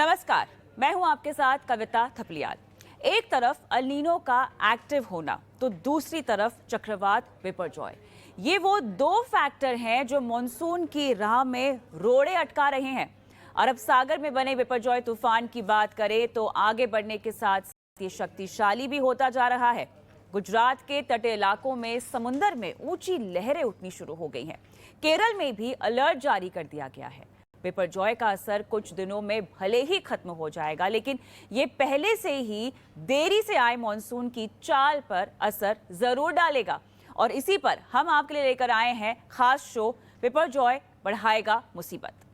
नमस्कार, मैं हूं आपके साथ कविता थपलियाल। एक तरफ अल नीनो का एक्टिव होना तो दूसरी तरफ चक्रवात बिपरजॉय। ये वो दो फैक्टर हैं जो मॉनसून की राह में रोड़े अटका रहे हैं। अरब सागर में बने बिपरजॉय तूफान की बात करें तो आगे बढ़ने के साथ ये शक्तिशाली भी होता जा रहा है। गुजरात के तटीय इलाकों में समुद्र में ऊंची लहरें उठनी शुरू हो गई हैं। केरल में भी अलर्ट जारी कर दिया गया है। बिपरजॉय का असर कुछ दिनों में भले ही खत्म हो जाएगा, लेकिन ये पहले से ही देरी से आए मॉनसून की चाल पर असर जरूर डालेगा। और इसी पर हम आपके लिए लेकर आए हैं खास शो बिपरजॉय बढ़ाएगा मुसीबत।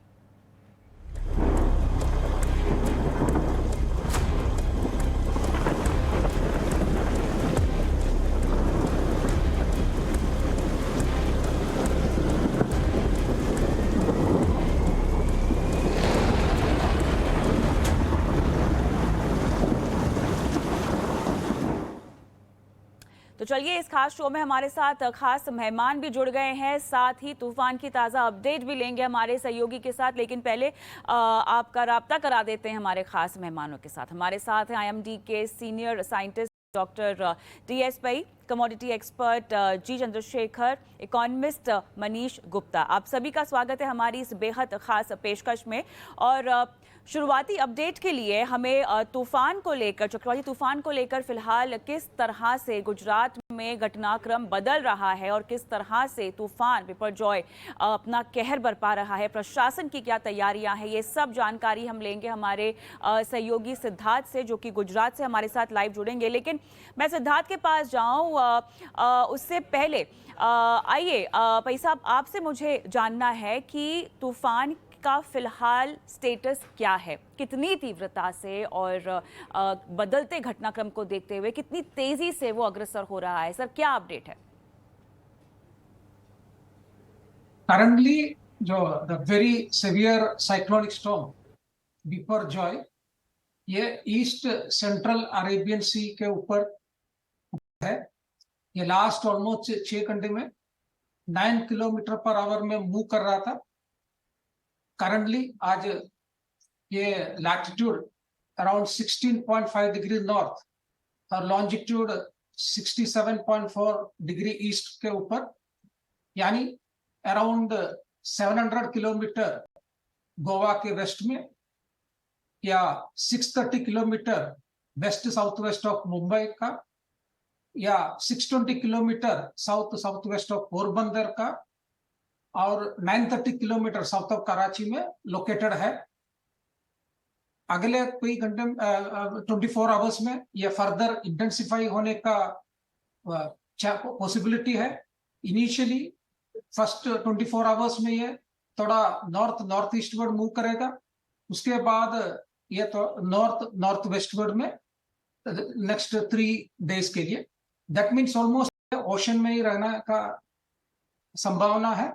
तो चलिए, इस खास शो में हमारे साथ खास मेहमान भी जुड़ गए हैं, साथ ही तूफान की ताज़ा अपडेट भी लेंगे हमारे सहयोगी के साथ। लेकिन पहले आपका राब्ता करा देते हैं हमारे खास मेहमानों के साथ। हमारे साथ हैं IMD के सीनियर साइंटिस्ट डॉक्टर TS पै, कमोडिटी एक्सपर्ट जी चंद्रशेखर, इकोनॉमिस्ट मनीष गुप्ता। आप सभी का स्वागत है हमारी इस बेहद खास पेशकश में। और शुरुआती अपडेट के लिए हमें तूफान को लेकर, चक्रवाती तूफान को लेकर फिलहाल किस तरह से गुजरात में घटनाक्रम बदल रहा है और किस तरह से तूफान बिपरजॉय अपना कहर बरपा रहा है, प्रशासन की क्या तैयारियां हैं, ये सब जानकारी हम लेंगे हमारे सहयोगी सिद्धार्थ से, जो कि गुजरात से हमारे साथ लाइव जुड़ेंगे। लेकिन मैं सिद्धार्थ के पास जाऊं उससे पहले आइए पै साहब, आपसे मुझे जानना है कि तूफान का फिलहाल स्टेटस क्या है, कितनी तीव्रता से और बदलते घटनाक्रम को देखते हुए कितनी तेजी से वो अग्रसर हो रहा है। सर, क्या अपडेट है? करंटली जो the very severe cyclonic storm Biparjoy ये ईस्ट सेंट्रल अरेबियन सी के ऊपर है। ये लास्ट ऑलमोस्ट 6 घंटे में 9 किलोमीटर पर आवर में मूव कर रहा था। करंटली आज ये लैटिट्यूड अराउंड 16.5 डिग्री नॉर्थ और लॉन्जिट्यूड 67.4 डिग्री ईस्ट के ऊपर, यानी अराउंड 700 किलोमीटर गोवा के वेस्ट में या 630 kilometre west south west of Mumbai का या 620 kilometre south south west of Porbandar का और 930 किलोमीटर साउथ ऑफ कराची में लोकेटेड है। अगले कई घंटे 24 आवर्स में यह फर्दर इंटेंसिफाई होने का पॉसिबिलिटी है। इनिशियली फर्स्ट 24 आवर्स में ये थोड़ा नॉर्थ ईस्टवर्ड मूव करेगा, उसके बाद ये तो नॉर्थ वेस्टवर्ड में नेक्स्ट 3 डेज के लिए। दैट मीन्स ऑलमोस्ट ओशन में ही रहने का संभावना है।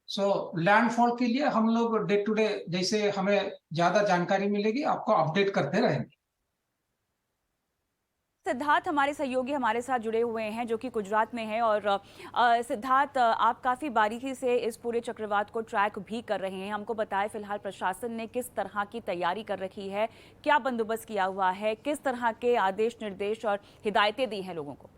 सो लैंडफॉल के लिए हम लोग डे टू डे जैसे हमें ज्यादा जानकारी मिलेगी आपको अपडेट करते रहेंगे। सिद्धार्थ हमारे सहयोगी हमारे साथ जुड़े हुए हैं जो कि गुजरात में हैं। और सिद्धार्थ, आप काफ़ी बारीकी से इस पूरे चक्रवात को ट्रैक भी कर रहे हैं। हमको बताएं फिलहाल प्रशासन ने किस तरह की तैयारी कर रखी है, क्या बंदोबस्त किया हुआ है, किस तरह के आदेश निर्देश और हिदायतें दी हैं लोगों को?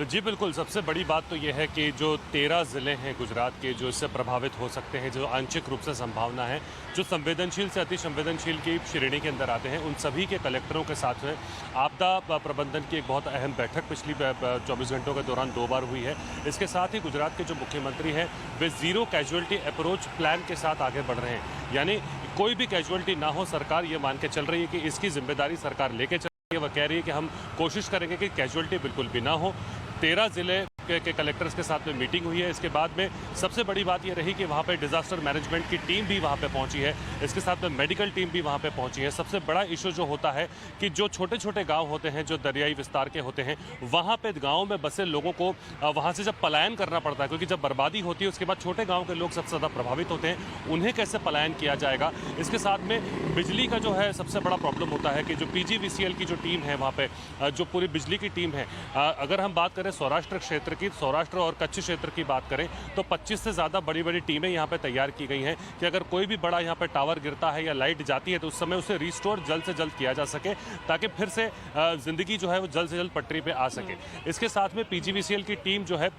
जी बिल्कुल, सबसे बड़ी बात तो यह है कि जो 13 ज़िले हैं गुजरात के जो इससे प्रभावित हो सकते हैं, जो आंशिक रूप से संभावना है, जो संवेदनशील से अति संवेदनशील की श्रेणी के अंदर आते हैं, उन सभी के कलेक्टरों के साथ में आपदा प्रबंधन की एक बहुत अहम बैठक पिछली 24 घंटों के दौरान 2 बार हुई है। इसके साथ ही गुजरात के जो मुख्यमंत्री हैं वे ज़ीरो कैजुअल्टी अप्रोच प्लान के साथ आगे बढ़ रहे हैं, यानी कोई भी कैजुअल्टी ना हो। सरकार ये मान के चल रही है कि इसकी जिम्मेदारी सरकार लेके वह कह रही है कि हम कोशिश करेंगे कि कैजुअल्टी बिल्कुल भी ना हो। 13 ज़िले के कलेक्टर्स के साथ में मीटिंग हुई है। इसके बाद में सबसे बड़ी बात यह रही कि वहाँ पे डिजास्टर मैनेजमेंट की टीम भी वहाँ पे पहुँची है, इसके साथ में मेडिकल टीम भी वहाँ पे पहुँची है। सबसे बड़ा इशू जो होता है कि जो छोटे छोटे गांव होते हैं, जो दरियाई विस्तार के होते हैं, वहाँ पे गाँव में बसे लोगों को वहाँ से जब पलायन करना पड़ता है, क्योंकि जब बर्बादी होती है उसके बाद छोटे गाँव के लोग सबसे ज़्यादा प्रभावित होते हैं, उन्हें कैसे पलायन किया जाएगा। इसके साथ में बिजली का जो है सबसे बड़ा प्रॉब्लम होता है कि जो PGVCL की जो टीम है वहाँ पर, जो पूरी बिजली की टीम है, अगर हम बात करें सौराष्ट्र क्षेत्र की सौराष्ट्र और कच्छ क्षेत्र की बात करें तो 25 से ज़्यादा बड़ी बड़ी टीमें यहाँ पे तैयार की गई हैं कि अगर कोई भी बड़ा यहाँ पे टावर गिरता है या लाइट जाती है तो उस समय उसे रिस्टोर जल्द से जल्द किया जा सके, ताकि फिर से ज़िंदगी जो है वो जल्द से जल्द पटरी पे आ सके। इसके साथ में पीजीवीसीएल की टीम जो है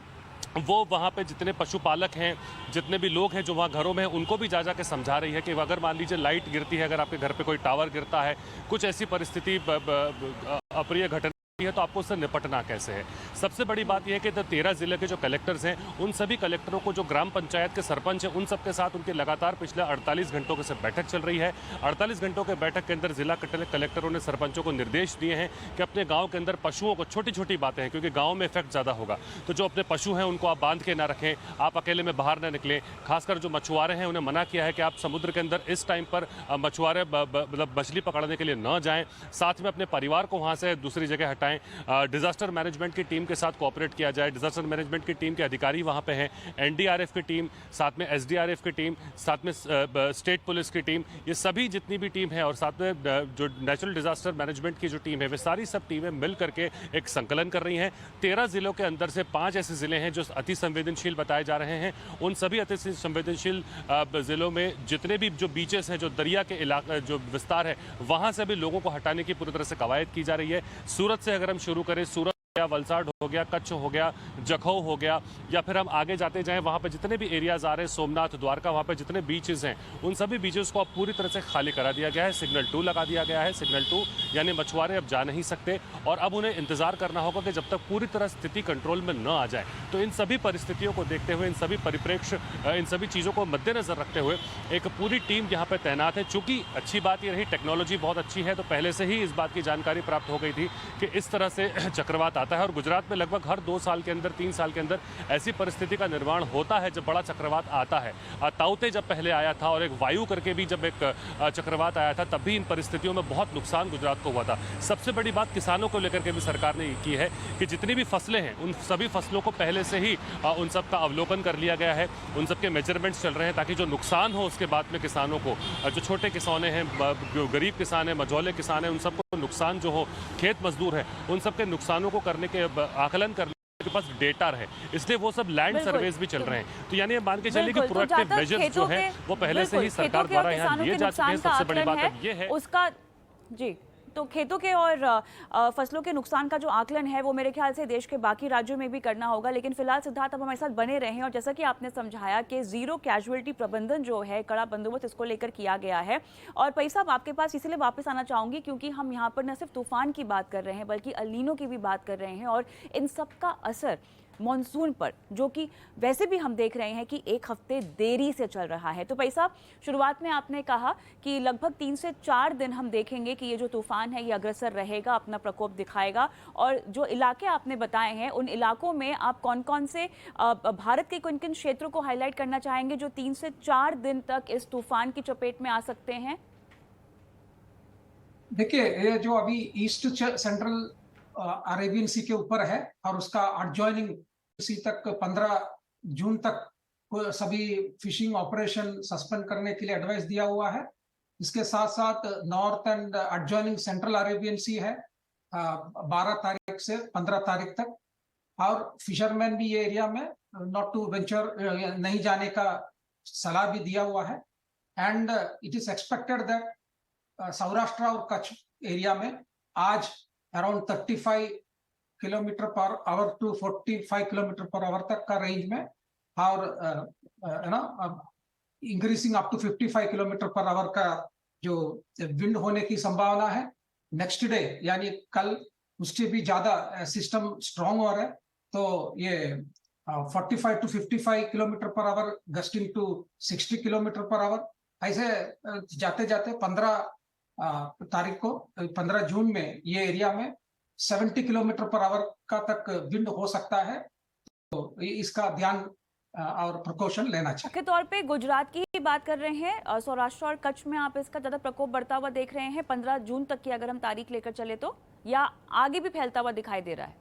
वो वहाँ पे जितने पशुपालक हैं, जितने भी लोग हैं जो वहाँ घरों में हैं, उनको भी जा के समझा रही है कि अगर मान लीजिए लाइट गिरती है, अगर आपके घर पे कोई टावर गिरता है, कुछ ऐसी परिस्थिति अप्रिय घटना है तो आपको उससे निपटना कैसे है। सबसे बड़ी बात यह है कि 13 जिले के जो कलेक्टर्स हैं उन सभी कलेक्टरों को, जो ग्राम पंचायत के सरपंच हैं, उन सबके साथ उनकी लगातार पिछले 48 घंटों के से बैठक चल रही है। 48 घंटों के बैठक के अंदर जिला कलेक्टरों ने सरपंचों को निर्देश दिए हैं कि अपने गाँव के अंदर पशुओं को, छोटी छोटी बातें हैं क्योंकि गाँव में इफेक्ट ज़्यादा होगा, तो जो अपने पशु हैं उनको आप बांध के ना रखें, आप अकेले में बाहर ना निकलें। खासकर जो मछुआरे हैं उन्हें मना किया है कि आप समुद्र के अंदर इस टाइम पर मछुआरे मतलब मछली पकड़ने के लिए न जाएं। साथ में अपने परिवार को वहाँ से दूसरी जगह हटाएं। डिजास्टर मैनेजमेंट की टीम के साथ कोऑपरेट किया जाए। डिजास्टर मैनेजमेंट की टीम के अधिकारी वहाँ पे हैं, एनडीआरएफ की टीम, साथ में एसडीआरएफ की टीम, साथ में स्टेट पुलिस की टीम, ये सभी जितनी भी टीम है और साथ में जो नेचुरल डिजास्टर मैनेजमेंट की जो टीम है, वे सारी सब टीमें मिल करके एक संकलन कर रही हैं। 13 जिलों के अंदर से 5 ऐसे जिले हैं जो अति संवेदनशील बताए जा रहे हैं। उन सभी अति संवेदनशील जिलों में जितने भी जो बीचेस हैं, जो दरिया के इलाके, जो विस्तार है, वहाँ से भी लोगों को हटाने की पूरी तरह से कवायद की जा रही है। सूरत से अगर हम शुरू करें, सूरत, वलसाड हो गया, कच्छ हो गया, जखौ हो गया, या फिर हम आगे जाते जाएं, वहां पे जितने भी एरियाज आ रहे हैं, सोमनाथ, द्वारका, वहां पे जितने बीचेस हैं, उन सभी बीचेस को अब पूरी तरह से खाली करा दिया गया है। सिग्नल 2 लगा दिया गया है। सिग्नल 2 यानी मछुआरे अब जा नहीं सकते और अब उन्हें इंतजार करना होगा कि जब तक पूरी तरह स्थिति कंट्रोल में न आ जाए। तो इन सभी परिस्थितियों को देखते हुए, इन सभी परिप्रेक्ष्य, इन सभी चीज़ों को मद्देनजर रखते हुए एक पूरी टीम यहाँ पे तैनात है। चूंकि अच्छी बात यह रही, टेक्नोलॉजी बहुत अच्छी है, तो पहले से ही इस बात की जानकारी प्राप्त हो गई थी कि इस तरह से चक्रवात आता है और गुजरात में लगभग हर 2 साल के अंदर, 3 साल के अंदर ऐसी परिस्थिति का निर्माण होता है जब बड़ा चक्रवात आता है। ताउते जब पहले आया था और एक वायु करके भी जब एक चक्रवात आया था, तब भी इन परिस्थितियों में बहुत नुकसान गुजरात को हुआ था। सबसे बड़ी बात किसानों को लेकर के भी सरकार ने की है कि जितनी भी फसलें हैं, उन सभी फसलों को पहले से ही उन सब का अवलोकन कर लिया गया है, उन सब के मेजरमेंट्स चल रहे हैं, ताकि जो नुकसान हो उसके बाद में किसानों को, जो छोटे किसान हैं, जो गरीब किसान हैं, मझौले किसान हैं, उन सबको नुकसान जो हो, खेत मजदूर हैं, उन सब के नुकसानों को करने के आकलन करने के पास डेटा है, इसलिए वो सब लैंड सर्वेस भी चल रहे हैं। तो यानी ये मान के चलिए कि प्रोएक्टिव मेजर्स जो है वो पहले से ही सरकार द्वारा यहाँ लिए जा चुके हैं। सबसे बड़ी बात अब ये है उसका जी, तो खेतों के और फसलों के नुकसान का जो आकलन है वो मेरे ख्याल से देश के बाकी राज्यों में भी करना होगा। लेकिन फिलहाल सिद्धार्थ अब हमारे साथ बने रहें, और जैसा कि आपने समझाया कि जीरो कैजुअलिटी प्रबंधन जो है, कड़ा बंदोबस्त इसको लेकर किया गया है। और पई साहब, आपके पास इसलिए वापस आना चाहूंगी क्योंकि हम यहाँ पर न सिर्फ तूफान की बात कर रहे हैं बल्कि अल नीनो की भी बात कर रहे हैं, और इन सब का असर मॉनसून पर, जो कि वैसे भी हम देख रहे हैं कि 1 हफ्ते देरी से चल रहा है। तो भाई साहब, शुरुआत में आपने कहा कि लगभग 3 से 4 दिन हम देखेंगे कि ये जो तूफान है ये अग्रसर रहेगा, अपना प्रकोप दिखाएगा। और जो इलाके आपने बताए हैं, उन इलाकों में आप कौन कौन से भारत के किन किन क्षेत्रों को हाईलाइट करना चाहेंगे जो 3 से 4 दिन तक इस तूफान की चपेट में आ सकते हैं? देखिए, ये जो अभी ईस्ट सेंट्रल अरेबियन सी के ऊपर है और उसका एडजॉइनिंग सी तक 15 जून तक सभी फिशिंग ऑपरेशन सस्पेंड करने के लिए एडवाइस दिया हुआ है। इसके साथ साथ north and adjoining central Arabian sea है 12 तारीख से 15 तारीख तक, और फिशरमैन भी ये एरिया में नॉट टू वेंचर, नहीं जाने का सलाह भी दिया हुआ है। And it is expected that Saurashtra और कच्छ एरिया में आज around 35 kilometre per hour to 45 kilometre per hour तक का रेंज में, और increasing up to 55 kilometre per hour का जो विंड होने की संभावना है। नेक्स्ट डे यानी कल उससे भी ज्यादा सिस्टम स्ट्रांग हो रहा है, तो ये 45 to 55 kilometre per hour gusting to 60 kilometre per hour, ऐसे जाते जाते 15 तारीख को, 15 जून में ये एरिया में 70 किलोमीटर पर आवर का तक विंड हो सकता है। तो इसका ध्यान और प्रिकॉशन लेना चाहिए। मुख्य तौर पे गुजरात की ही बात कर रहे हैं, सौराष्ट्र और कच्छ में आप इसका ज्यादा प्रकोप बढ़ता हुआ देख रहे हैं 15 जून तक की अगर हम तारीख लेकर चले तो, या आगे भी फैलता हुआ दिखाई दे रहा है?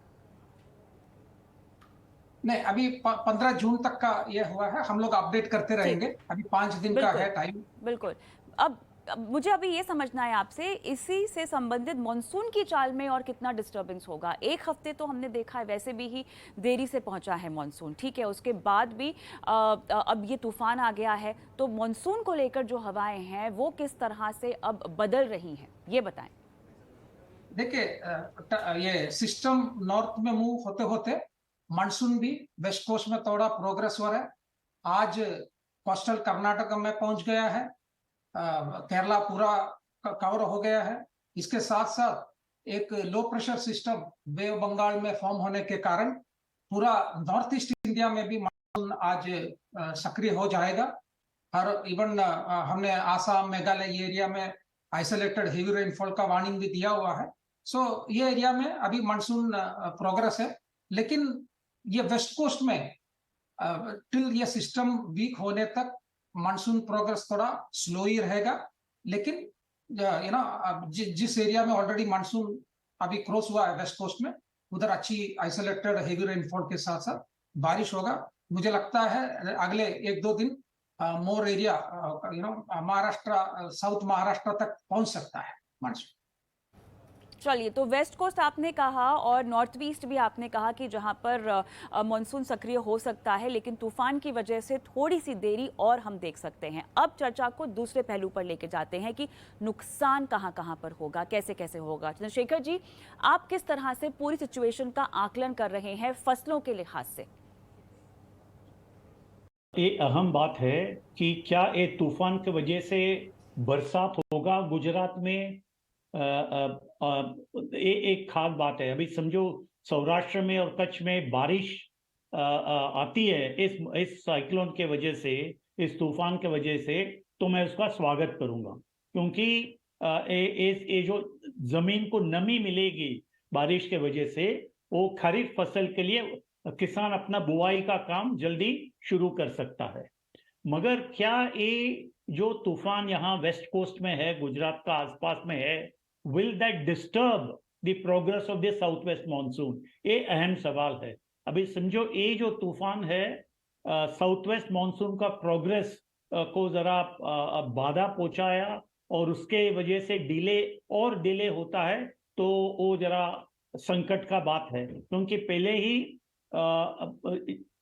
नहीं, अभी 15 जून तक का ये हुआ है, हम लोग अपडेट करते रहेंगे। अभी 5 दिन का है टाइम। बिल्कुल। अब मुझे अभी ये समझना है आपसे, इसी से संबंधित मानसून की चाल में और कितना डिस्टर्बेंस होगा। एक हफ्ते तो हमने देखा है वैसे भी ही देरी से पहुंचा है मानसून, ठीक है, उसके बाद भी अब ये तूफान आ गया है, तो मानसून को लेकर जो हवाएं हैं वो किस तरह से अब बदल रही हैं, ये बताएं। देखिए, ये सिस्टम नॉर्थ में मूव होते होते मानसून भी वेस्ट कोस्ट में थोड़ा प्रोग्रेस हो रहा है। आज कोस्टल कर्नाटक में पहुंच गया है, केरला पूरा कवर हो गया है। इसके साथ साथ एक low pressure system bay of Bengal में फॉर्म होने के कारण पूरा नॉर्थ ईस्ट इंडिया में भी मानसून आज सक्रिय हो जाएगा। और इवन हमने आसाम मेघालय एरिया में आइसोलेटेड हेवी रेनफॉल का वार्निंग भी दिया हुआ है। सो ये एरिया में अभी मानसून प्रोग्रेस है, लेकिन ये वेस्ट कोस्ट में टिल ये सिस्टम वीक होने तक मानसून प्रोग्रेस थोड़ा स्लो ही रहेगा। लेकिन जिस एरिया में ऑलरेडी मानसून अभी क्रॉस हुआ है वेस्ट कोस्ट में, उधर अच्छी आइसोलेटेड हेवी रेनफॉल के साथ साथ बारिश होगा। मुझे लगता है अगले 1-2 दिन more area Maharashtra, south Maharashtra तक पहुंच सकता है मानसून। चलिए, तो वेस्ट कोस्ट आपने कहा और नॉर्थ ईस्ट भी आपने कहा कि जहां पर मानसून सक्रिय हो सकता है, लेकिन तूफान की वजह से थोड़ी सी देरी और हम देख सकते हैं। अब चर्चा को दूसरे पहलू पर लेके जाते हैं कि नुकसान कहां कहां पर होगा, कैसे कैसे होगा। चंद्रशेखर जी, आप किस तरह से पूरी सिचुएशन का आकलन कर रहे हैं फसलों के लिहाज से? ये अहम बात है कि क्या ये तूफान की वजह से बरसात होगा गुजरात में। ये एक खास बात है। अभी समझो सौराष्ट्र में और कच्छ में बारिश आती है इस साइक्लोन के वजह से, इस तूफान के वजह से, तो मैं उसका स्वागत करूंगा, क्योंकि ये जो जमीन को नमी मिलेगी बारिश के वजह से, वो खरीफ फसल के लिए किसान अपना बुआई का काम जल्दी शुरू कर सकता है। मगर क्या ये जो तूफान यहाँ वेस्ट कोस्ट में है, गुजरात का आसपास में है, will that disturb the progress of the south west monsoon? ये अहम सवाल है। अभी समझो ये जो तूफान है साउथ वेस्ट मानसून का प्रोग्रेस को जरा बाधा पहुंचाया और उसके वजह से डिले होता है, तो वो जरा संकट का बात है। क्योंकि पहले ही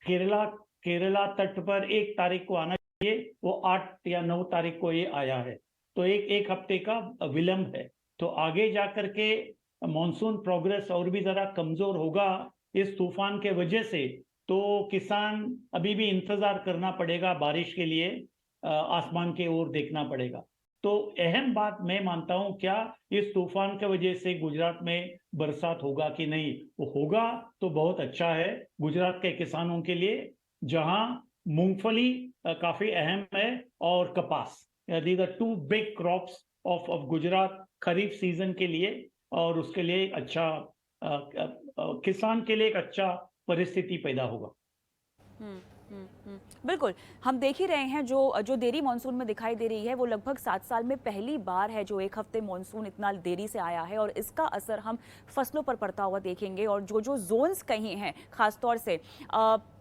केरला तट पर 1 तारीख को आना चाहिए, वो 8 या 9 तारीख को ये आया है, तो एक हफ्ते का विलंब है। तो आगे जाकर के मॉनसून प्रोग्रेस और भी जरा कमजोर होगा इस तूफान के वजह से, तो किसान अभी भी इंतजार करना पड़ेगा बारिश के लिए, आसमान की ओर देखना पड़ेगा। तो अहम बात मैं मानता हूं, क्या इस तूफान के वजह से गुजरात में बरसात होगा कि नहीं? वो होगा तो बहुत अच्छा है गुजरात के किसानों के लिए, जहां मूंगफली काफी अहम है और कपास, these are 2 big crops of Gujarat kharif season के लिए, और उसके लिए अच्छा किसान के लिए एक अच्छा परिस्थिति पैदा होगा। बिल्कुल, हम देख ही रहे हैं जो देरी मानसून में दिखाई दे रही है, वो लगभग 7 साल में पहली बार है जो 1 हफ्ते मानसून इतना देरी से आया है, और इसका असर हम फसलों पर पड़ता हुआ देखेंगे। और जो जोन्स कहीं हैं, खासतौर से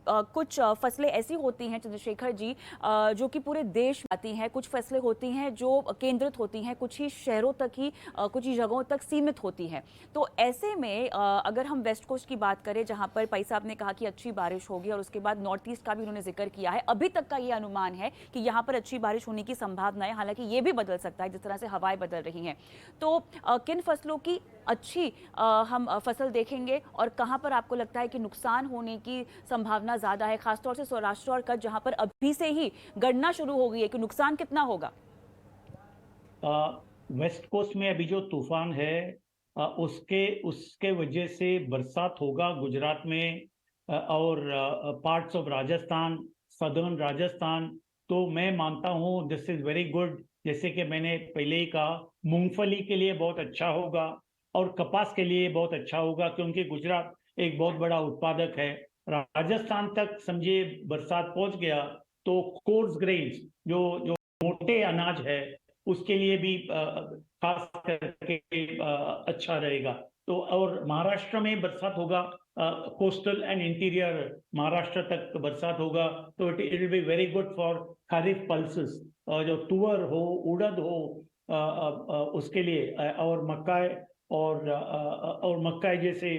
कुछ फसलें ऐसी होती हैं चंद्रशेखर जी जो कि पूरे देश में आती हैं, कुछ फसलें होती हैं जो केंद्रित होती हैं, कुछ ही शहरों तक ही, कुछ ही जगहों तक सीमित होती हैं। तो ऐसे में अगर हम वेस्ट कोस्ट की बात करें, जहां पर भाई साहब ने कहा कि अच्छी बारिश होगी, और उसके बाद नॉर्थ ईस्ट का भी उन्होंने जिक्र किया है, अभी तक का ये अनुमान है कि यहाँ पर अच्छी बारिश होने की संभावना है, हालांकि ये भी बदल सकता है जिस तरह से हवाएं बदल रही हैं। तो किन फसलों की अच्छी हम फसल देखेंगे, और कहां पर आपको लगता है कि नुकसान होने की संभावना ज्यादा है, खासतौर से सौराष्ट्र और कच्छ, जहां पर अभी से ही गणना शुरू हो गई है कि नुकसान कितना होगा? वेस्ट कोस्ट में अभी जो तूफान है उसके वजह से बरसात होगा गुजरात में और parts of Rajasthan, southern Rajasthan. तो मैं मानता हूं दिस इज वेरी गुड। जैसे कि मैंने पहले ही कहा, मूंगफली के लिए बहुत अच्छा होगा और कपास के लिए बहुत अच्छा होगा, क्योंकि गुजरात एक बहुत बड़ा उत्पादक है। राजस्थान तक समझिए बरसात पहुंच गया तो कोर्स ग्रेन्स, जो मोटे अनाज है, उसके लिए भी खास करके अच्छा रहेगा। तो और महाराष्ट्र में बरसात होगा, कोस्टल एंड इंटीरियर महाराष्ट्र तक बरसात होगा, तो it will be very good for kharif pulses. जो तुअर हो, उड़द हो, उसके लिए और मक्का जैसे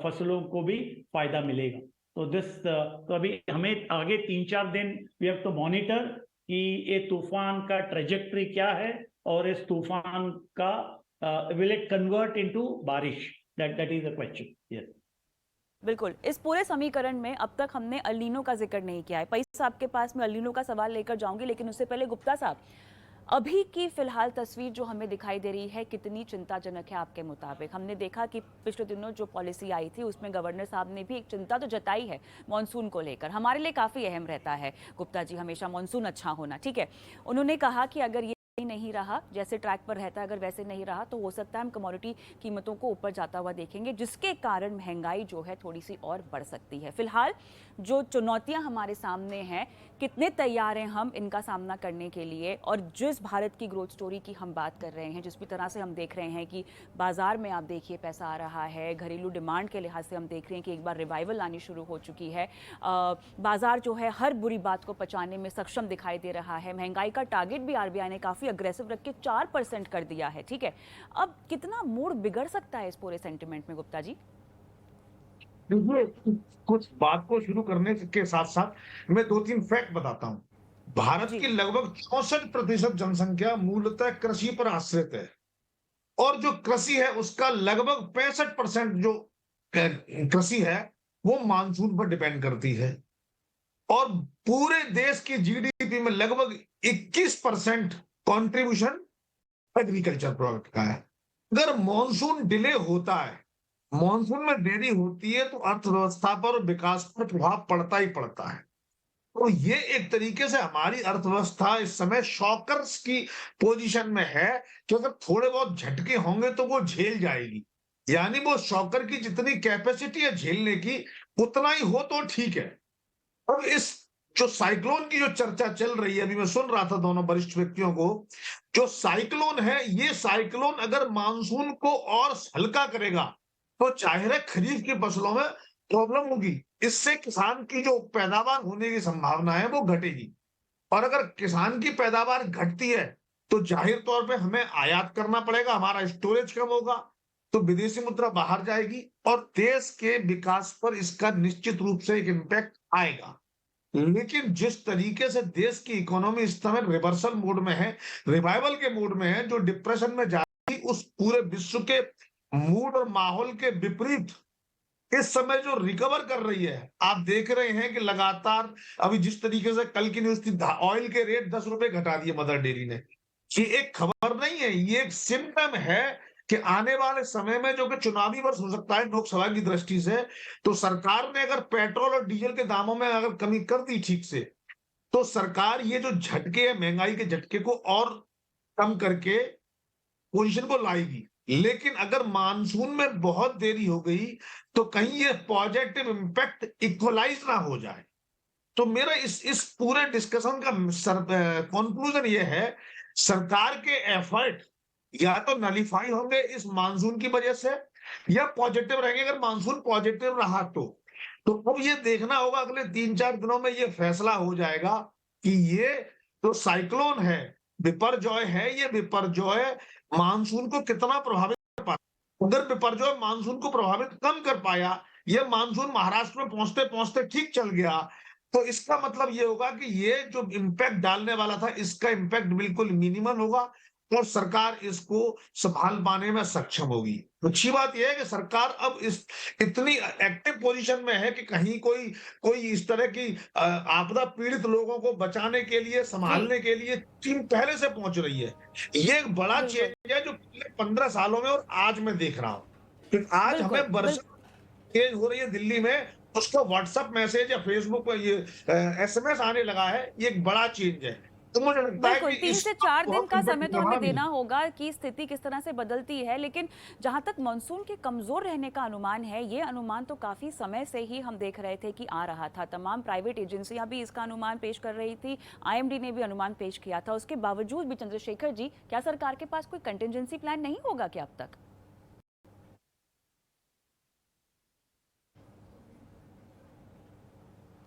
फसलों को भी फायदा मिलेगा। तो अभी हमें आगे 3-4 दिन वी हैव टू मॉनिटर कि ये तूफान का ट्रेजेक्टरी क्या है और इस तूफान का विल इट कन्वर्ट इनटू बारिश, that is the question. Yes, बिल्कुल। इस पूरे समीकरण में अब तक हमने अल नीनो का जिक्र नहीं किया है। पई साहब के पास मैं अल नीनो का सवाल लेकर जाऊंगी, लेकिन उससे पहले गुप्ता साहब, अभी की फिलहाल तस्वीर जो हमें दिखाई दे रही है कितनी चिंताजनक है आपके मुताबिक? हमने देखा कि पिछले दिनों जो पॉलिसी आई थी उसमें गवर्नर साहब ने भी एक चिंता तो जताई है मॉनसून को लेकर। हमारे लिए काफ़ी अहम रहता है गुप्ता जी हमेशा मॉनसून अच्छा होना, ठीक है। उन्होंने कहा कि अगर ये नहीं रहा जैसे ट्रैक पर रहता है, अगर वैसे नहीं रहा तो हो सकता है हम कमोडिटी कीमतों को ऊपर जाता हुआ देखेंगे, जिसके कारण महंगाई जो है थोड़ी सी और बढ़ सकती है। फिलहाल जो चुनौतियां हमारे सामने हैं, कितने तैयार हैं हम इनका सामना करने के लिए? और जिस भारत की ग्रोथ स्टोरी की हम बात कर रहे हैं, जिस भी तरह से हम देख रहे हैं कि बाजार में आप देखिए पैसा आ रहा है, घरेलू डिमांड के लिहाज से हम देख रहे हैं कि एक बार रिवाइवल आनी शुरू हो चुकी है, बाजार जो है हर बुरी बात को पचाने में सक्षम दिखाई दे रहा है, महंगाई का टारगेट भी आरबीआई ने काफ़ी अग्रेसिव रख के 4% कर दिया है, ठीक है। अब कितना मूड बिगड़ सकता है इस पूरे सेंटिमेंट में गुप्ता जी? देखिए, कुछ बात को शुरू करने के साथ साथ मैं 2-3 फैक्ट बताता हूँ। भारत जी। की लगभग 64% जनसंख्या मूलतः कृषि पर आश्रित है और जो कृषि है उसका लगभग 65% जो कृषि है वो मानसून पर डिपेंड करती है और पूरे देश की जीडीपी में लगभग 21% कंट्रीब्यूशन एग्रीकल्चर प्रोडक्ट का है। अगर मॉनसून डिले होता है, मॉनसून में देरी होती है तो अर्थव्यवस्था पर और विकास पर प्रभाव पड़ता ही पड़ता है। तो ये एक तरीके से हमारी अर्थव्यवस्था इस समय शॉकर्स की पोजीशन में है कि अगर थोड़े बहुत झटके होंगे तो वो झेल जाएगी, यानी वो शॉकर की जितनी कैपेसिटी है झेलने की उतना ही हो तो ठीक है। अब इस जो साइक्लोन की जो चर्चा चल रही है, अभी मैं सुन रहा था दोनों वरिष्ठ व्यक्तियों को, जो साइक्लोन है ये साइक्लोन अगर मानसून को और हल्का करेगा तो जाहिर है खरीफ की फसलों में प्रॉब्लम होगी, इससे किसान की जो पैदावार होने की संभावना है वो घटेगी और अगर किसान की पैदावार घटती है तो जाहिर तौर पे हमें आयात करना पड़ेगा, हमारा स्टोरेज कम होगा तो विदेशी मुद्रा बाहर जाएगी और देश के विकास पर इसका निश्चित रूप से एक इम्पैक्ट आएगा। लेकिन जिस तरीके से देश की इकोनॉमी इस समय रिवर्सल मोड में है, रिवाइवल के मोड में है, जो डिप्रेशन में जा रही उस पूरे विश्व के मूड और माहौल के विपरीत इस समय जो रिकवर कर रही है, आप देख रहे हैं कि लगातार अभी जिस तरीके से कल की न्यूज थी, ऑयल के रेट 10 रुपए घटा दिए मदर डेयरी ने। ये एक खबर नहीं है, ये एक सिम्टम है कि आने वाले समय में जो कि चुनावी वर्ष हो सकता है लोकसभा की दृष्टि से, तो सरकार ने अगर पेट्रोल और डीजल के दामों में अगर कमी कर दी ठीक से, तो सरकार ये जो झटके है महंगाई के झटके को और कम करके पोजीशन को लाएगी। लेकिन अगर मानसून में बहुत देरी हो गई तो कहीं ये पॉजिटिव इंपैक्ट इक्वलाइज ना हो जाए। तो मेरा इस पूरे डिस्कशन का कंक्लूजन ये है, सरकार के एफर्ट या तो नलीफाई होंगे इस मानसून की वजह से या पॉजिटिव रहेंगे। अगर मानसून पॉजिटिव रहा तो अब ये देखना होगा अगले 3-4 दिनों में ये फैसला हो जाएगा कि ये जो साइक्लोन है बिपरजॉय है, ये बिपरजॉय मानसून को कितना प्रभावित कर पाया। अगर बिपरजॉय मानसून को प्रभावित कम कर पाया, ये मानसून महाराष्ट्र में पहुंचते पहुंचते ठीक चल गया, तो इसका मतलब ये होगा कि ये जो इम्पैक्ट डालने वाला था इसका इम्पैक्ट बिल्कुल मिनिमल होगा और सरकार इसको संभाल पाने में सक्षम होगी। अच्छी बात यह है कि सरकार अब इस इतनी एक्टिव पोजीशन में है कि कहीं कोई इस तरह की आपदा पीड़ित लोगों को बचाने के लिए, संभालने के लिए टीम पहले से पहुंच रही है। ये एक बड़ा चेंज है जो पिछले 15 सालों में और आज मैं देख रहा हूँ। आज हमें वर्षा तेज हो रही है दिल्ली में, उसका व्हाट्सएप मैसेज या फेसबुक पर ये एसएमएस आने लगा है, ये एक बड़ा चेंज है। तो मुझे लगता है कि 3 से 4 दिन का समय तो हमें देना होगा कि स्थिति किस तरह से बदलती है। लेकिन जहां तक मानसून के कमजोर रहने का अनुमान है, ये अनुमान तो काफी समय से ही हम देख रहे थे कि आ रहा था। तमाम प्राइवेट एजेंसियां भी इसका अनुमान पेश कर रही थी, आईएमडी ने भी अनुमान पेश किया था। उसके बावजूद भी चंद्रशेखर जी, क्या सरकार के पास कोई कंटिजेंसी प्लान नहीं होगा क्या अब तक?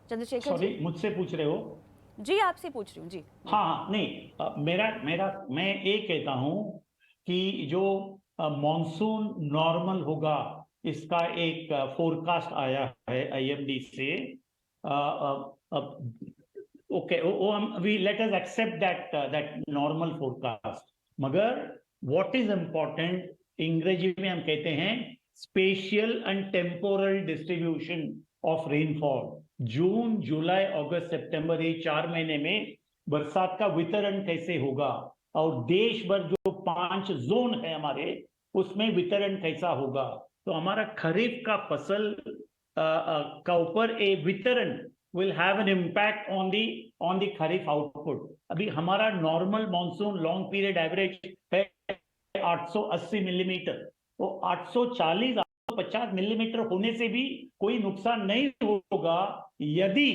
चंद्रशेखर सॉरी, जी, मुझसे पूछ रहे हो? जी आपसे पूछ रही हूँ जी। हाँ हाँ नहीं, मैं ये कहता हूँ कि जो मॉनसून नॉर्मल होगा, इसका एक फोरकास्ट आया है आईएमडी से। Okay, we let us accept that normal forecast, मगर व्हाट इज इम्पोर्टेंट, अंग्रेजी में हम कहते हैं spatial and temporal distribution of rainfall. जून, जुलाई, अगस्त, सितंबर, ये 4 महीने में बरसात का वितरण कैसे होगा, और देश भर जो 5 जोन है हमारे, उसमें वितरण कैसा होगा। तो हमारा खरीफ का फसल का ऊपर ए वितरण will have an impact on the kharif output. अभी हमारा normal monsoon long period average है 880 मिलीमीटर, तो 840 850 मिलीमीटर होने से भी कोई नुकसान नहीं होगा यदि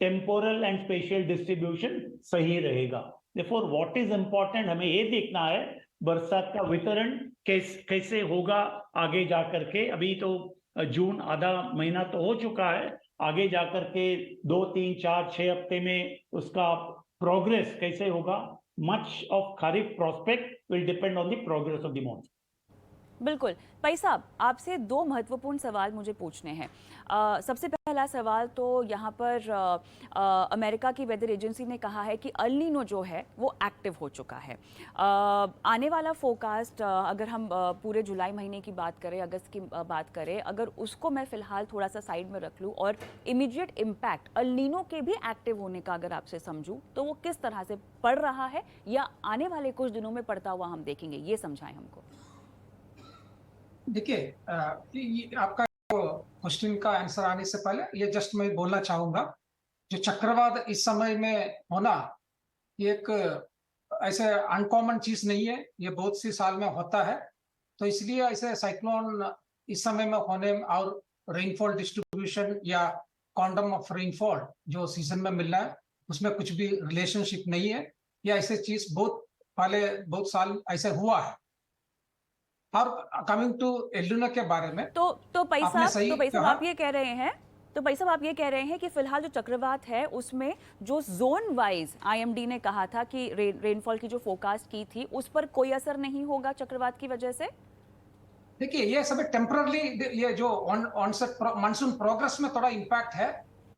टेम्पोरल एंड स्पेशियल डिस्ट्रीब्यूशन सही रहेगा। Therefore, what is important, हमें ये देखना है बरसात का वितरण कैसे होगा आगे जाकर के। अभी तो जून आधा महीना तो हो चुका है, आगे जाकर के 2, 3, 4, 6 हफ्ते में उसका प्रोग्रेस कैसे होगा। Much of kharif prospect will depend on the progress of the monsoon. बिल्कुल। भाई साहब, आपसे 2 महत्वपूर्ण सवाल मुझे पूछने हैं। सबसे पहला सवाल तो यहाँ पर अमेरिका की वेदर एजेंसी ने कहा है कि अल नीनो जो है वो एक्टिव हो चुका है। आने वाला फोरकास्ट, अगर हम पूरे जुलाई महीने की बात करें, अगस्त की बात करें, अगर उसको मैं फ़िलहाल थोड़ा सा साइड में रख लूँ और इमीडिएट इम्पैक्ट अल नीनो के भी एक्टिव होने का अगर आपसे समझूँ, तो वो किस तरह से पड़ रहा है या आने वाले कुछ दिनों में पड़ता हुआ हम देखेंगे, ये समझाएं हमको। देखिए, आपका क्वेश्चन का आंसर आने से पहले ये जस्ट मैं बोलना चाहूंगा, जो चक्रवात इस समय में होना ये एक ऐसे अनकॉमन चीज नहीं है, ये बहुत सी साल में होता है। तो इसलिए ऐसे साइक्लोन इस समय में होने और रेनफॉल डिस्ट्रीब्यूशन या क्वांटम ऑफ रेनफॉल जो सीजन में मिल रहा है, उसमें कुछ भी रिलेशनशिप नहीं है। या ऐसे चीज बहुत साल ऐसे हुआ है। और कमिंग टू एल नीनो के बारे में, तो भाई साहब आप ये कह रहे हैं कि फिलहाल जो चक्रवात है उसमें जो जोन वाइज आईएमडी ने कहा था कि रेनफॉल की जो फोरकास्ट की थी उस पर कोई असर नहीं होगा चक्रवात की वजह से। देखिए, ये सब टेम्परली, ये जो ऑनसेट मानसून प्रोग्रेस में थोड़ा इम्पैक्ट है,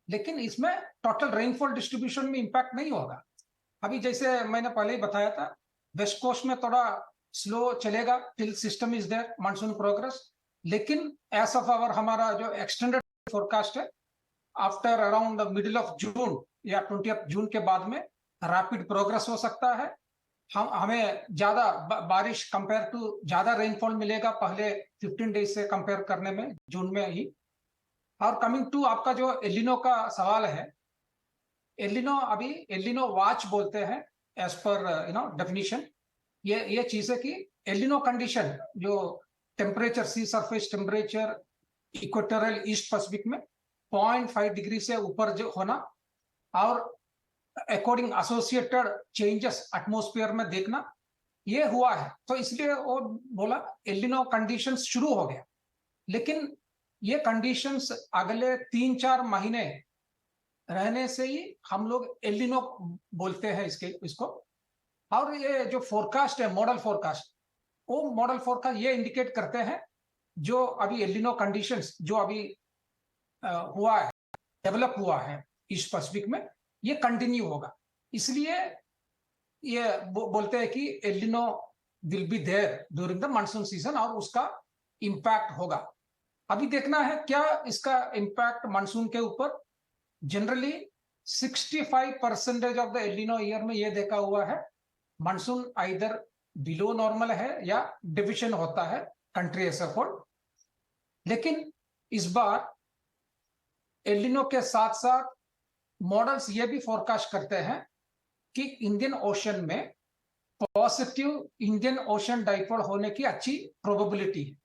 लेकिन इसमें टोटल रेनफॉल डिस्ट्रीब्यूशन में इम्पैक्ट नहीं होगा। अभी जैसे मैंने पहले ही बताया था, वेस्ट कोस्ट में थोड़ा स्लो चलेगा till system is there monsoon progress, लेकिन एज ऑफ आवर हमारा जो एक्सटेंडेड फोरकास्ट है, after around middle of June या 20 जून के बाद में रैपिड प्रोग्रेस हो सकता है। हमें ज्यादा बारिश कंपेयर टू ज्यादा रेनफॉल मिलेगा पहले 15 डेज से कंपेयर करने में, जून में ही। और कमिंग टू आपका जो एल नीनो का सवाल है, एल नीनो वॉच बोलते हैं एज पर डेफिनेशन। ये चीज है कि एल नीनो कंडीशन जो temperature, sea surface temperature equatorial east Pacific में 0.5 डिग्री से ऊपर जो होना और अकॉर्डिंग एसोसिएटेड चेंजेस एटमॉस्फेयर में देखना, ये हुआ है। तो इसलिए वो बोला एल नीनो कंडीशंस शुरू हो गया, लेकिन ये कंडीशंस अगले 3-4 महीने रहने से ही हम लोग एल नीनो बोलते हैं इसको। और ये जो फोरकास्ट है, मॉडल फोरकास्ट, वो मॉडल फोरकास्ट ये इंडिकेट करते हैं जो अभी एल नीनो कंडीशंस जो अभी हुआ है, डेवलप हुआ है ईस्ट पैसिफिक में, ये कंटिन्यू होगा। इसलिए ये बोलते हैं कि El Nino will be there during the monsoon season और उसका इम्पैक्ट होगा। अभी देखना है क्या इसका इम्पैक्ट मानसून के ऊपर। Generally 65% of the El Nino year में ये देखा हुआ है मानसून आइदर बिलो नॉर्मल है या डिविजन होता है कंट्री एज अ होल। लेकिन इस बार एल नीनो के साथ साथ मॉडल्स ये भी फोरकास्ट करते हैं कि इंडियन ओशन में पॉजिटिव इंडियन ओशन डाइपोल होने की अच्छी प्रोबेबिलिटी है।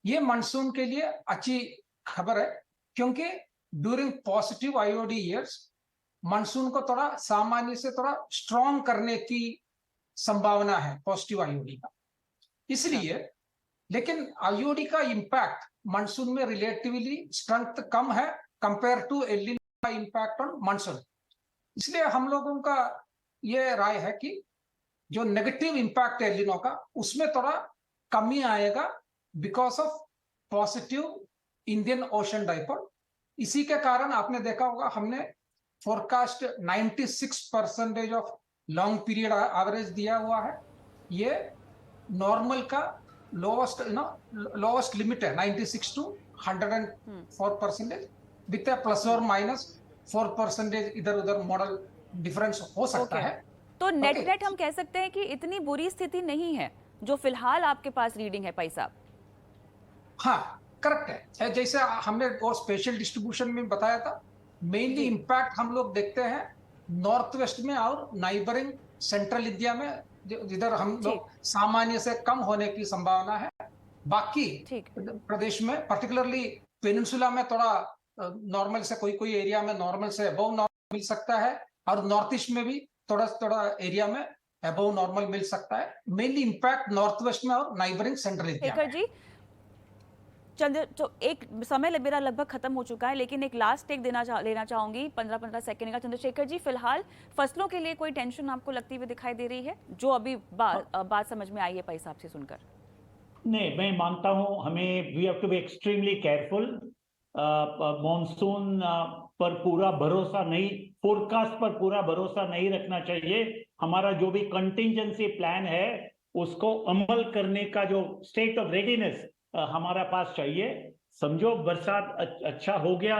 ये मानसून के लिए अच्छी खबर है, क्योंकि during positive IOD years monsoon को थोड़ा सामान्य से थोड़ा स्ट्रॉन्ग करने की संभावना है पॉजिटिव आईओडी का। इसलिए लेकिन आईओडी का इम्पैक्ट मानसून में रिलेटिवली स्ट्रेंथ कम है कंपेयर टू एल नीनो का इम्पैक्ट ऑन मानसून। इसलिए हम लोगों का ये राय है कि जो नेगेटिव इंपैक्ट है एलिनो का, उसमें थोड़ा कमी आएगा because of positive Indian ocean dipole. इसी के कारण आपने देखा होगा हमने forecast 96% of long period average दिया हुआ है। ये नॉर्मल का लोवेस्ट लिमिट है 96 to 104% विथ प्लस और माइनस 4% इधर उधर मॉडल डिफरेंस हो सकता है। तो नेट हम कह सकते हैं कि इतनी बुरी स्थिति नहीं है जो फिलहाल आपके पास रीडिंग है भाई साहब। हाँ, करेक्ट है। जैसे हमने वो स्पेशल डिस्ट्रीब्यूशन में बताया था, मेनली इंपैक्ट हम लोग देखते हैं नॉर्थ वेस्ट में और नाइबरिंग सेंट्रल इंडिया में, जिधर हम लोग सामान्य से कम होने की संभावना है। बाकी प्रदेश में पर्टिकुलरली पेनिनसुला में थोड़ा नॉर्मल से कोई एरिया में नॉर्मल से अबव नॉर्मल मिल सकता है, और नॉर्थ ईस्ट में भी थोड़ा एरिया में अबव नॉर्मल मिल सकता है। मेनली इंपैक्ट नॉर्थ वेस्ट में और नाइबरिंग सेंट्रल इंडिया में। जी तो एक समय मेरा लगभग खत्म हो चुका है, लेकिन एक लास्ट टेक लेना चाहूंगी 15-15 सेकंड का। चंद्रशेखर जी, फिलहाल फसलों के लिए कोई टेंशन आपको लगती हुई दिखाई दे रही है जो अभी बात समझ में आई है भाई साहब से सुनकर? नहीं, मैं मानता हूं हमें we have to be extremely careful. Monsoon पर पूरा भरोसा नहीं, फोरकास्ट पर पूरा भरोसा नहीं रखना चाहिए। हमारा जो भी कंटिंजेंसी प्लान है उसको अमल करने का जो स्टेट ऑफ रेडीनेस हमारा पास चाहिए। समझो बरसात अच्छा हो गया,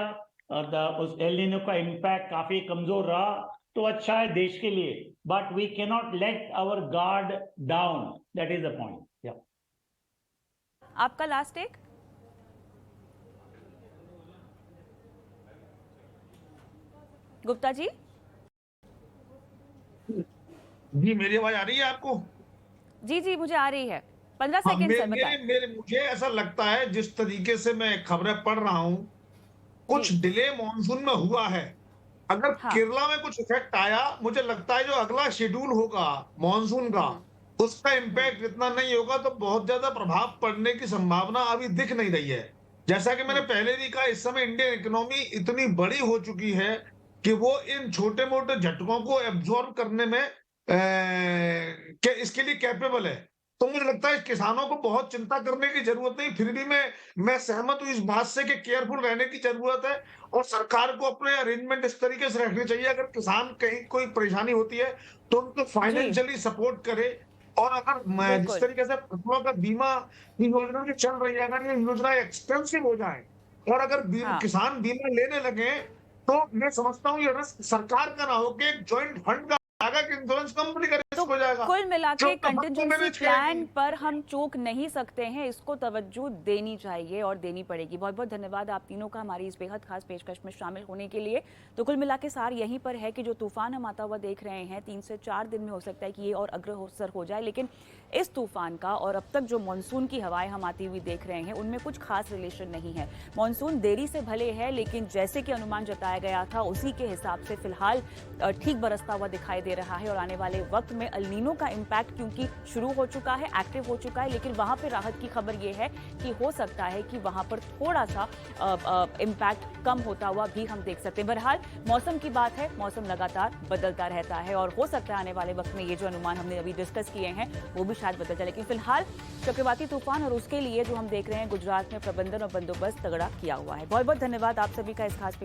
उस एल नीनो का इम्पैक्ट काफी कमजोर रहा तो अच्छा है देश के लिए, but we can not let our guard down, that is the point. आपका लास्ट टेक? गुप्ता जी? जी, मेरी आवाज आ रही है आपको? जी मुझे आ रही है। 15 सेकंड से बताएं। मुझे ऐसा लगता है जिस तरीके से मैं खबरें पढ़ रहा हूं, कुछ डिले मॉनसून में हुआ है। अगर केरला में कुछ इफेक्ट आया, मुझे लगता है जो अगला शेड्यूल होगा मॉनसून का, उसका इम्पैक्ट इतना नहीं होगा, तो बहुत ज्यादा प्रभाव पड़ने की संभावना अभी दिख नहीं रही है। जैसा कि मैंने पहले भी कहा, इस समय इंडियन इकोनॉमी इतनी बड़ी हो चुकी है कि वो इन छोटे मोटे झटकों को एब्जॉर्ब करने में इसके लिए कैपेबल है। तो मुझे लगता है किसानों को बहुत चिंता करने की जरूरत नहीं। फिर भी मैं सहमत हूं इस बात से कि केयरफुल रहने की जरूरत है, और सरकार को अपने अरेंजमेंट इस तरीके से रखने चाहिए, अगर किसान कहीं कोई परेशानी होती है तो उनको फाइनेंशियली सपोर्ट करे। और अगर जिस तरीके से फसलों का बीमा की योजना जो चल रही है, अगर ये योजना एक्सपेंसिव हो जाए और अगर किसान बीमा लेने लगे, तो मैं समझता हूँ ये रिस्क सरकार का ना हो कि एक ज्वाइंट फंड का इंश्योरेंस कंपनी का रिस्क हो जाएगा। कुल मिलाकर कंटिजेंसी प्लान पर हम चूक नहीं सकते हैं, इसको तवज्जो देनी चाहिए और देनी पड़ेगी। बहुत बहुत धन्यवाद आप तीनों का हमारी इस बेहद खास पेशकश में शामिल होने के लिए। तो कुल मिलाकर सार यहीं पर है कि जो तूफान हम आता हुआ देख रहे हैं 3 से 4 दिन में हो सकता है कि ये और अग्रसर हो जाए, लेकिन इस तूफान का और अब तक जो मानसून की हवाएं हम आती हुई देख रहे हैं उनमें कुछ खास रिलेशन नहीं है। मानसून देरी से भले है, लेकिन जैसे कि अनुमान जताया गया था उसी के हिसाब से फिलहाल ठीक बरसता हुआ दिखाई दे रहा है। और आने वाले वक्त में एल नीनो का इम्पैक्ट क्योंकि शुरू हो चुका है, एक्टिव हो चुका है, लेकिन वहां पर राहत की खबर यह है कि हो सकता है कि वहां पर थोड़ा सा इम्पैक्ट कम होता हुआ भी हम देख सकते हैं। बहरहाल मौसम की बात है, मौसम लगातार बदलता रहता है और हो सकता है आने वाले वक्त में ये जो अनुमान हमने अभी डिस्कस किए हैं वो भी शायद बदल जाए। लेकिन फिलहाल चक्रवाती तूफान और उसके लिए जो हम देख रहे हैं गुजरात में प्रबंधन और बंदोबस्त तगड़ा किया हुआ है। बहुत बहुत धन्यवाद आप सभी का इस खास